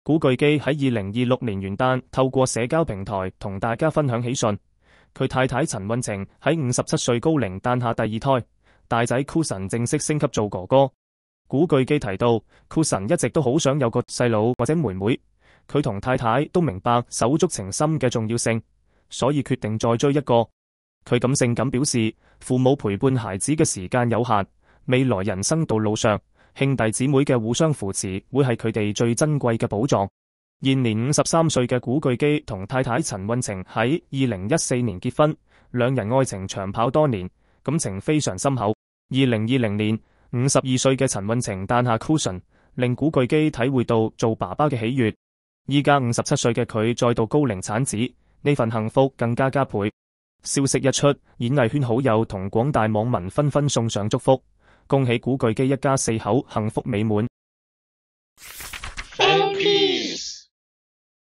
古巨基喺2026年元旦透過社交平台同大家分享喜訊，佢太太陳運程喺57歲高齡誕下第二胎，大仔 Cuson 正式升級做哥哥。古巨基提到 Cuson 一直都好想有個細佬或者妹妹，佢同太太都明白手足情深嘅重要性，所以決定再追一個。佢咁性感表示，父母陪伴孩子嘅時間有限，未來人生道路上，兄弟姊妹嘅互相扶持會係佢哋最珍貴嘅寶藏。現年53歲嘅古巨基同太太陳運程喺2014年結婚，兩人愛情長跑多年，感情非常深厚。2020年52歲嘅陳運程誕下 Cuson， 令古巨基體會到做爸爸嘅喜悅。依家57歲嘅佢再度高齡產子，呢份幸福更加加倍。消息一出，演藝圈好友同廣大網民紛紛送上祝福，恭喜古巨基一家四口幸福美滿。